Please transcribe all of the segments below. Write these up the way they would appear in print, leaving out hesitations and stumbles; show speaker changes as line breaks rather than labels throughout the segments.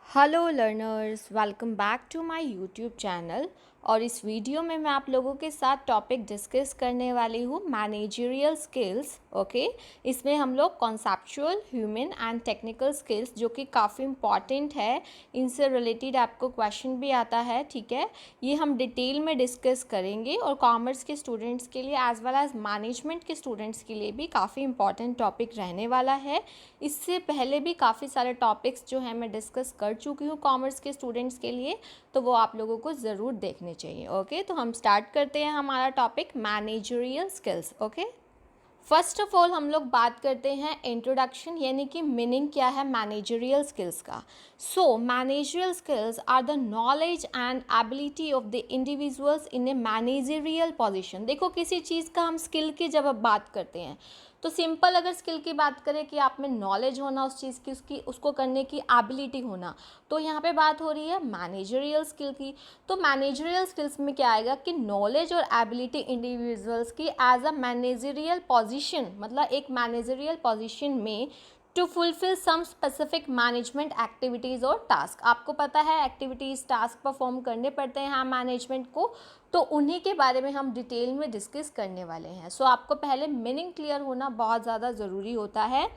Hello learners, welcome back to my YouTube channel. और इस video में मैं आप लोगों के साथ टॉपिक डिस्कस करने वाली हूँ मैनेजरियल स्किल्स। ओके, इसमें हम लोग conceptual, human and technical skills जो कि काफ़ी इम्पॉर्टेंट है, इनसे रिलेटेड आपको क्वेश्चन भी आता है। ठीक है, ये हम डिटेल में डिस्कस करेंगे और कॉमर्स के स्टूडेंट्स के लिए एज वेल एज मैनेजमेंट के स्टूडेंट्स के लिए भी काफ़ी इंपॉर्टेंट टॉपिक रहने वाला है। इससे पहले भी काफ़ी सारे टॉपिक्स जो है मैं डिस्कस कर चुकी हूँ कॉमर्स के स्टूडेंट्स के लिए, तो वो आप लोगों को ज़रूर देखने चाहिए। ओके, तो हम स्टार्ट करते हैं हमारा topic managerial skills. Okay, first of all हम लोग बात करते हैं इंट्रोडक्शन, यानी कि मीनिंग क्या है मैनेजरियल स्किल्स का। So managerial skills are the knowledge and ability of the individuals in a managerial position. देखो, किसी चीज़ का हम स्किल की जब अब बात करते हैं तो सिंपल अगर स्किल की बात करें कि आप में नॉलेज होना उस चीज़ की, उसकी उसको करने की एबिलिटी होना, तो यहाँ पे बात हो रही है मैनेजरियल स्किल की। तो मैनेजरियल स्किल्स में क्या आएगा कि नॉलेज और एबिलिटी इंडिविजुअल्स की एज अ मैनेजरियल पोजीशन, मतलब एक मैनेजरियल पोजीशन में to fulfil some specific management activities और टास्क। आपको पता है एक्टिविटीज़ टास्क परफॉर्म करने पड़ते हैं मैनेजमेंट को, तो उन्हीं के बारे में हम डिटेल में डिस्कस करने वाले हैं। सो आपको पहले मीनिंग क्लियर होना बहुत ज़्यादा ज़रूरी होता है।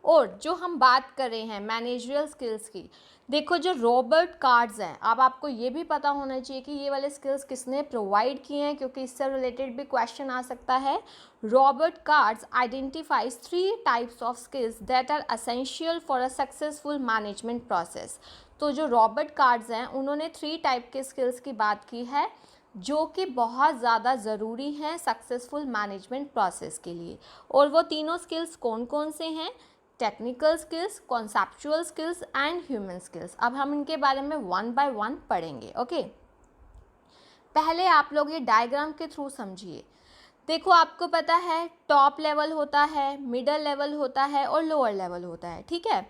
और जो हम बात कर रहे हैं मैनेजरियल स्किल्स की, देखो जो रॉबर्ट कार्ड्स हैं, अब आपको ये भी पता होना चाहिए कि ये वाले स्किल्स किसने प्रोवाइड किए हैं, क्योंकि इससे रिलेटेड भी क्वेश्चन आ सकता है। Robert Katz identifies 3 types of skills that are essential for a successful management process. तो जो रॉबर्ट कार्ड्स हैं उन्होंने 3 टाइप के स्किल्स की बात की है जो कि बहुत ज़्यादा ज़रूरी हैं सक्सेसफुल मैनेजमेंट प्रोसेस के लिए। और वो तीनों स्किल्स कौन कौन से हैं? Technical skills, conceptual skills and human skills. अब हम इनके बारे में वन बाय वन पढ़ेंगे। ओके, पहले आप लोग ये डायग्राम के थ्रू समझिए। देखो, आपको पता है टॉप लेवल होता है, मिडल लेवल होता है और लोअर लेवल होता है। ठीक है,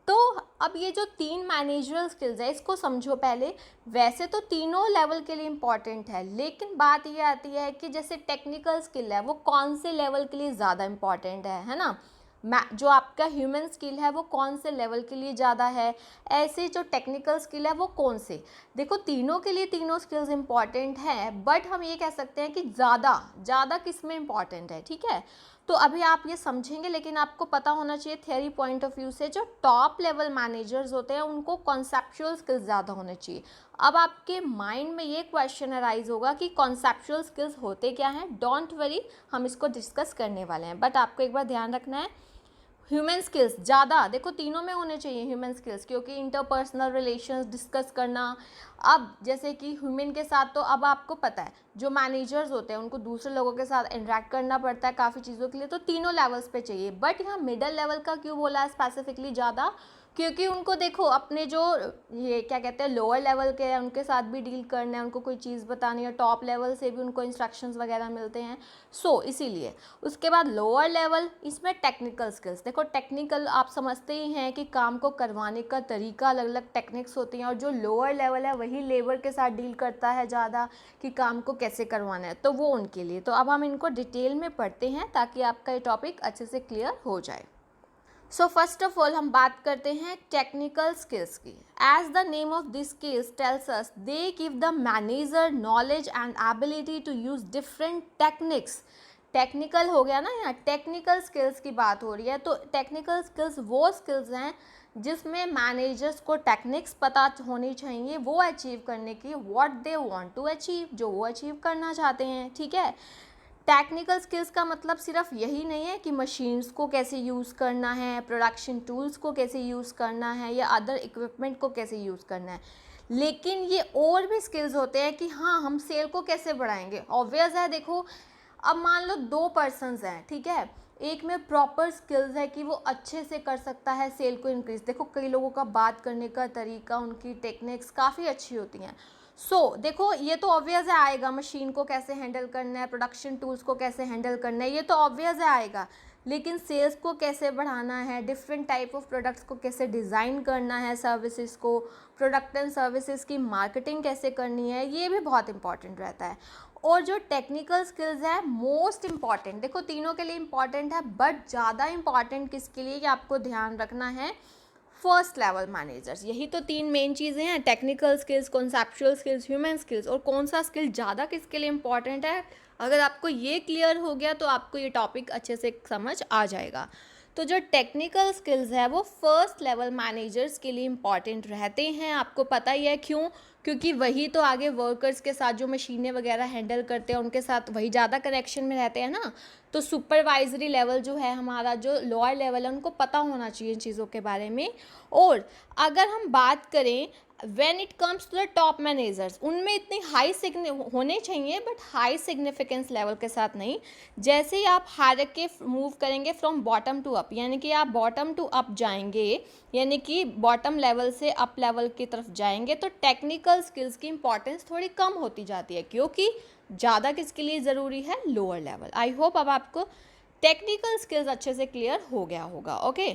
तो अब ये जो 3 मैनेजरल स्किल्स है इसको समझो पहले। वैसे तो तीनों लेवल के लिए इम्पॉर्टेंट है, लेकिन बात ये आती है कि जैसे टेक्निकल स्किल है वो कौन से लेवल के लिए ज़्यादा इम्पॉर्टेंट है ना। जो आपका ह्यूमन स्किल है वो कौन से लेवल के लिए ज़्यादा है, ऐसे जो टेक्निकल स्किल है वो कौन से। देखो, तीनों के लिए तीनों स्किल्स इंपॉर्टेंट हैं, बट हम ये कह सकते हैं कि ज़्यादा ज़्यादा किस में इंपॉर्टेंट है। ठीक है, तो अभी आप ये समझेंगे, लेकिन आपको पता होना चाहिए थियरी पॉइंट ऑफ व्यू से जो टॉप लेवल मैनेजर्स होते हैं उनको कॉन्सेप्चुअल स्किल्स ज़्यादा होने चाहिए। अब आपके माइंड में ये क्वेश्चन अराइज होगा कि कॉन्सेप्चुअल स्किल्स होते क्या हैं। डोंट वरी, हम इसको डिस्कस करने वाले हैं, बट आपको एक बार ध्यान रखना है ह्यूमन स्किल्स ज़्यादा, देखो तीनों में होने चाहिए ह्यूमन स्किल्स, क्योंकि इंटरपर्सनल रिलेशंस डिस्कस करना। अब जैसे कि ह्यूमन के साथ तो अब आपको पता है जो मैनेजर्स होते हैं उनको दूसरे लोगों के साथ इंटरेक्ट करना पड़ता है काफ़ी चीज़ों के लिए, तो तीनों लेवल्स पे चाहिए। बट यहाँ मिडल लेवल का क्यों बोला है स्पेसिफिकली ज़्यादा? क्योंकि उनको देखो अपने जो ये क्या कहते हैं लोअर लेवल के हैं उनके साथ भी डील करना है, उनको कोई चीज़ बतानी है, टॉप लेवल से भी उनको इंस्ट्रक्शंस वगैरह मिलते हैं। सो इसीलिए उसके बाद लोअर लेवल, इसमें टेक्निकल स्किल्स। देखो, टेक्निकल आप समझते ही हैं कि काम को करवाने का तरीका, अलग अलग टेक्निक्स होती हैं, और जो लोअर लेवल है वही लेबर के साथ डील करता है ज़्यादा कि काम को कैसे करवाना है, तो वो उनके लिए। तो अब हम इनको डिटेल में पढ़ते हैं ताकि आपका ये टॉपिक अच्छे से क्लियर हो जाए। सो फर्स्ट ऑफ ऑल हम बात करते हैं टेक्निकल स्किल्स की। As the name of this skills tells us, they give the manager knowledge and ability to use different techniques. Technical हो गया ना, यहाँ टेक्निकल स्किल्स की बात हो रही है। तो टेक्निकल स्किल्स वो स्किल्स हैं जिसमें मैनेजर्स को टेक्निक्स पता होनी चाहिए वो अचीव करने की, what they want to achieve, जो वो अचीव करना चाहते हैं। ठीक है, टेक्निकल स्किल्स का मतलब सिर्फ यही नहीं है कि मशीन्स को कैसे यूज़ करना है, प्रोडक्शन टूल्स को कैसे यूज़ करना है, या अदर इक्विपमेंट को कैसे यूज़ करना है, लेकिन ये और भी स्किल्स होते हैं कि हाँ हम सेल को कैसे बढ़ाएंगे। ऑब्वियस है, देखो अब मान लो 2 पर्सनस हैं, ठीक है, एक में प्रॉपर स्किल्स है कि वो अच्छे से कर सकता है सेल को इंक्रीज। देखो कई लोगों का बात करने का तरीका, उनकी टेक्निक्स काफ़ी अच्छी होती हैं। देखो ये तो ऑब्वियस है आएगा, मशीन को कैसे हैंडल करना है, प्रोडक्शन टूल्स को कैसे हैंडल करना है, ये तो ऑब्वियस है आएगा। लेकिन सेल्स को कैसे बढ़ाना है, डिफरेंट टाइप ऑफ प्रोडक्ट्स को कैसे डिज़ाइन करना है, सर्विसेज को, प्रोडक्ट एंड सर्विसेज की मार्केटिंग कैसे करनी है, ये भी बहुत इंपॉर्टेंट रहता है। और जो टेक्निकल स्किल्स है मोस्ट इम्पॉर्टेंट, देखो तीनों के लिए इम्पॉर्टेंट है, बट ज़्यादा इम्पॉर्टेंट किसके लिए, कि आपको ध्यान रखना है फर्स्ट लेवल मैनेजर्स। यही तो 3 मेन चीज़ें हैं, technical skills, conceptual skills, human skills, और कौन सा स्किल ज़्यादा किसके लिए इंपॉर्टेंट है। अगर आपको ये क्लियर हो गया तो आपको ये टॉपिक अच्छे से समझ आ जाएगा। तो जो टेक्निकल स्किल्स है वो फर्स्ट लेवल मैनेजर्स के लिए इम्पॉर्टेंट रहते हैं। आपको पता ही है क्यों, क्योंकि वही तो आगे वर्कर्स के साथ जो मशीनें वगैरह हैंडल करते हैं उनके साथ वही ज़्यादा कनेक्शन में रहते हैं ना। तो सुपरवाइजरी लेवल जो है हमारा, जो लोअर लेवल है, उनको पता होना चाहिए इन चीज़ों के बारे में। और अगर हम बात करें when it comes to the top managers, उनमें इतनी हाई होने चाहिए बट हाई सिग्निफिकेंस लेवल के साथ नहीं। जैसे ही आप हायरार्की मूव करेंगे फ्रॉम बॉटम टू अप, यानी कि आप बॉटम टू अप जाएंगे, यानी कि बॉटम लेवल से अप लेवल की तरफ जाएंगे, तो टेक्निकल स्किल्स की इंपॉर्टेंस थोड़ी कम होती जाती है, क्योंकि ज़्यादा किसके लिए ज़रूरी है, लोअर लेवल। आई होप अब आपको टेक्निकल स्किल्स अच्छे से क्लियर हो गया होगा। ओके,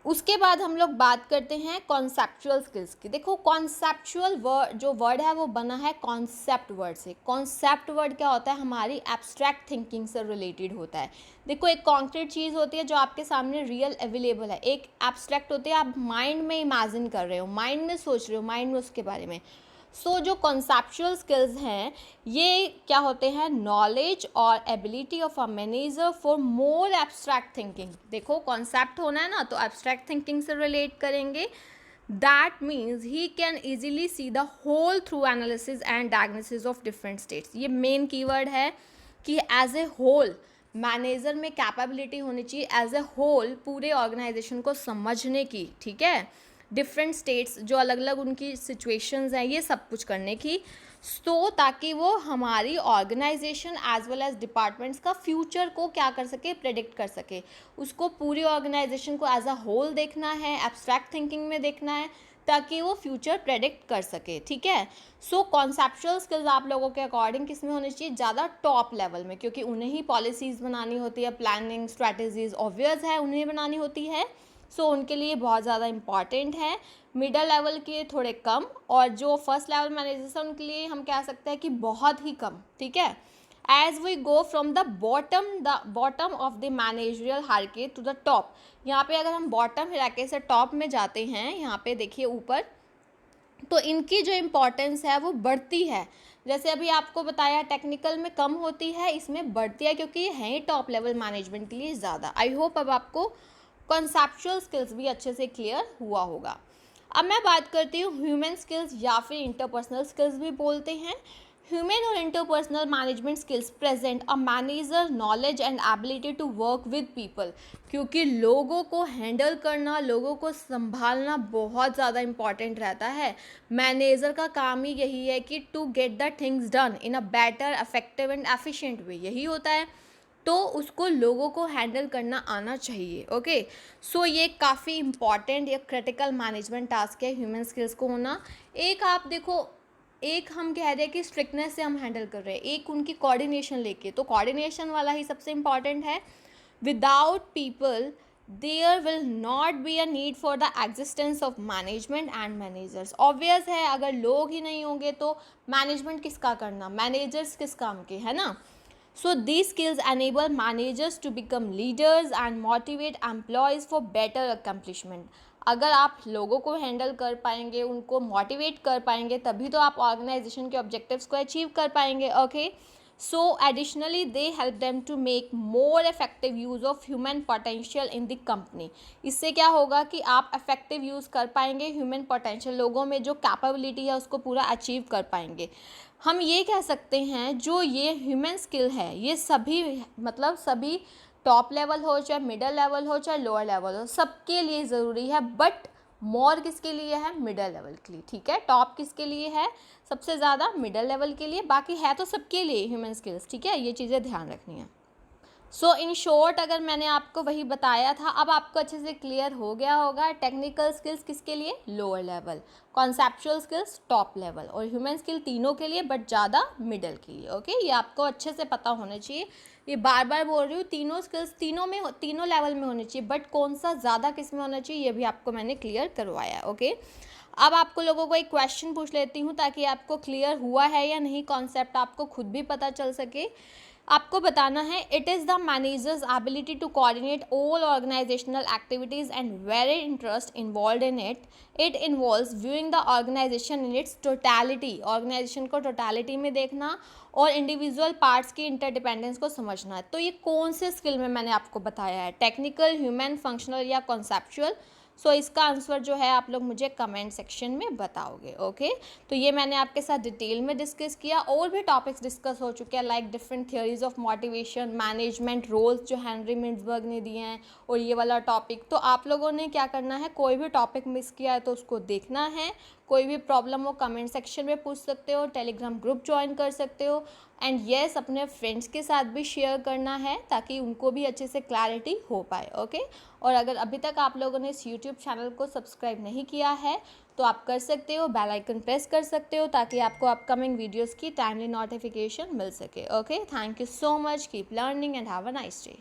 उसके बाद हम लोग बात करते हैं कॉन्सेप्चुअल स्किल्स की। देखो कॉन्सेप्चुअल वर्ड, जो वर्ड है वो बना है कॉन्सेप्ट वर्ड से। कॉन्सेप्ट वर्ड क्या होता है, हमारी एब्स्ट्रैक्ट थिंकिंग से रिलेटेड होता है। देखो एक कॉन्क्रीट चीज़ होती है जो आपके सामने रियल अवेलेबल है, एक एब्स्ट्रैक्ट होती है आप माइंड में इमेजिन कर रहे हो, माइंड में सोच रहे हो, माइंड में उसके बारे में। सो जो कॉन्सेप्चुअल स्किल्स हैं ये क्या होते हैं, नॉलेज और ability of a manager for more abstract thinking. देखो कॉन्सेप्ट होना है ना, तो एब्स्ट्रैक्ट थिंकिंग से रिलेट करेंगे। That means he can easily see the whole through analysis and diagnosis of different states. ये मेन कीवर्ड है कि एज ए होल मैनेजर में कैपेबिलिटी होनी चाहिए एज ए होल पूरे ऑर्गेनाइजेशन को समझने की, ठीक है, डिफरेंट स्टेट्स जो अलग अलग उनकी सिचुएशंस हैं ये सब कुछ करने की, तो ताकि वो हमारी organization as well as departments का फ्यूचर को क्या कर सके, प्रेडिक्ट कर सके। उसको पूरी ऑर्गेनाइजेशन को एज अ होल देखना है, एब्स्ट्रैक्ट थिंकिंग में देखना है, ताकि वो फ्यूचर प्रेडिक्ट कर सके, ठीक है। सो कॉन्सेप्चुअल स्किल्स आप लोगों के अकॉर्डिंग किस में होनी चाहिए, ज़्यादा टॉप लेवल में, क्योंकि उन्हें ही पॉलिसीज़ बनानी होती है, प्लानिंग स्ट्रैटेजीज ऑब्वियस है उन्हें बनानी होती है, सो उनके लिए बहुत ज़्यादा इंपॉर्टेंट है। मिडल लेवल के थोड़े कम, और जो फर्स्ट लेवल मैनेजर्स हैं उनके लिए हम कह सकते हैं कि बहुत ही कम, ठीक है। As we go from the bottom of the managerial hierarchy to the top, यहाँ पे अगर हम बॉटम हायरार्की से टॉप में जाते हैं, यहाँ पे देखिए ऊपर, तो इनकी जो इम्पोर्टेंस है वो बढ़ती है। जैसे अभी आपको बताया टेक्निकल में कम होती है, इसमें बढ़ती है, क्योंकि ये है टॉप लेवल मैनेजमेंट के लिए ज़्यादा। आई होप अब आपको कॉन्सेप्चुअल स्किल्स भी अच्छे से क्लियर हुआ होगा। अब मैं बात करती हूँ ह्यूमन स्किल्स, या फिर इंटरपर्सनल स्किल्स भी बोलते हैं। ह्यूमन और interpersonal management skills present a manager knowledge and ability to work with people, क्योंकि लोगों को हैंडल करना, लोगों को संभालना बहुत ज़्यादा इंपॉर्टेंट रहता है। मैनेजर का काम ही यही है कि to get the things done in a better, effective and efficient way, यही होता है। तो उसको लोगों को हैंडल करना आना चाहिए। ओके, सो ये काफ़ी इंपॉर्टेंट या क्रिटिकल मैनेजमेंट टास्क है ह्यूमन स्किल्स को होना। एक आप देखो, एक हम कह रहे हैं कि स्ट्रिक्टनेस से हम हैंडल कर रहे हैं, एक उनकी कोऑर्डिनेशन लेके, तो कोऑर्डिनेशन वाला ही सबसे इम्पॉर्टेंट है। Without people there will not be a need for the existence of management and managers. Obvious है, अगर लोग ही नहीं होंगे तो मैनेजमेंट किसका करना, मैनेजर्स किस काम के, है ना। So these skills enable managers to become leaders and motivate employees for better accomplishment. अगर आप लोगों को हैंडल कर पाएंगे, उनको मोटिवेट कर पाएंगे, तभी तो आप ऑर्गेनाइजेशन के ऑब्जेक्टिव्स को अचीव कर पाएंगे। Okay, so additionally they help them to make more effective use of human potential in the company. इससे क्या होगा कि आप इफेक्टिव यूज़ कर पाएंगे ह्यूमन पोटेंशियल, लोगों में जो कैपेबिलिटी है उसको पूरा अचीव कर पाएंगे। हम ये कह सकते हैं जो ये ह्यूमन स्किल है ये सभी, मतलब सभी टॉप लेवल हो, चाहे मिडल लेवल हो, चाहे लोअर लेवल हो, सबके लिए ज़रूरी है। बट मोर किसके लिए है, मिडल लेवल के लिए, ठीक है। टॉप किसके लिए है, सबसे ज़्यादा मिडल लेवल के लिए, बाकी है तो सबके लिए ह्यूमन स्किल्स, ठीक है। ये चीज़ें ध्यान रखनी है। सो इन शॉर्ट अगर मैंने आपको वही बताया था, अब आपको अच्छे से क्लियर हो गया होगा। टेक्निकल स्किल्स किसके लिए, lower level, conceptual skills top level, और ह्यूमन स्किल तीनों के लिए बट ज़्यादा मिडल के लिए। ओके, ये आपको अच्छे से पता होना चाहिए। ये बार बार बोल रही हूँ, तीनों स्किल्स तीनों लेवल में होनी चाहिए, बट कौन सा ज़्यादा किस में होना चाहिए ये भी आपको मैंने क्लियर करवाया। ओके, अब आपको लोगों को एक क्वेश्चन पूछ लेती हूँ ताकि आपको क्लियर हुआ है या नहीं कॉन्सेप्ट आपको खुद भी पता चल सके। आपको बताना है it is the managers ability to coordinate all organizational activities and very interest involve in it. It involves viewing the organization in its totality, organization को टोटलिटी में देखना और इंडिविजुअल पार्ट्स की इंटरडिपेंडेंस को समझना है. तो ये कौन से स्किल में मैंने आपको बताया है, टेक्निकल, ह्यूमन, फंक्शनल या कॉन्सेप्चुअल? सो इसका आंसर जो है आप लोग मुझे कमेंट सेक्शन में बताओगे. ओके, तो ये मैंने आपके साथ डिटेल में डिस्कस किया. और भी टॉपिक्स डिस्कस हो चुके हैं like different theories of motivation, management roles जो हेनरी मिन्सबर्ग ने दिए हैं, और ये वाला टॉपिक. तो आप लोगों ने क्या करना है, कोई भी टॉपिक मिस किया है तो उसको देखना है. कोई भी प्रॉब्लम हो कमेंट सेक्शन में पूछ सकते हो, टेलीग्राम ग्रुप ज्वाइन कर सकते हो. एंड येस, अपने फ्रेंड्स के साथ भी शेयर करना है ताकि उनको भी अच्छे से क्लैरिटी हो पाए. ओके, और अगर अभी तक आप लोगों ने इस यूट्यूब चैनल को सब्सक्राइब नहीं किया है तो आप कर सकते हो, बेल आइकन प्रेस कर सकते हो ताकि आपको अपकमिंग वीडियोस की टाइमली नोटिफिकेशन मिल सके. Okay, thank you so much, keep learning and have a nice day.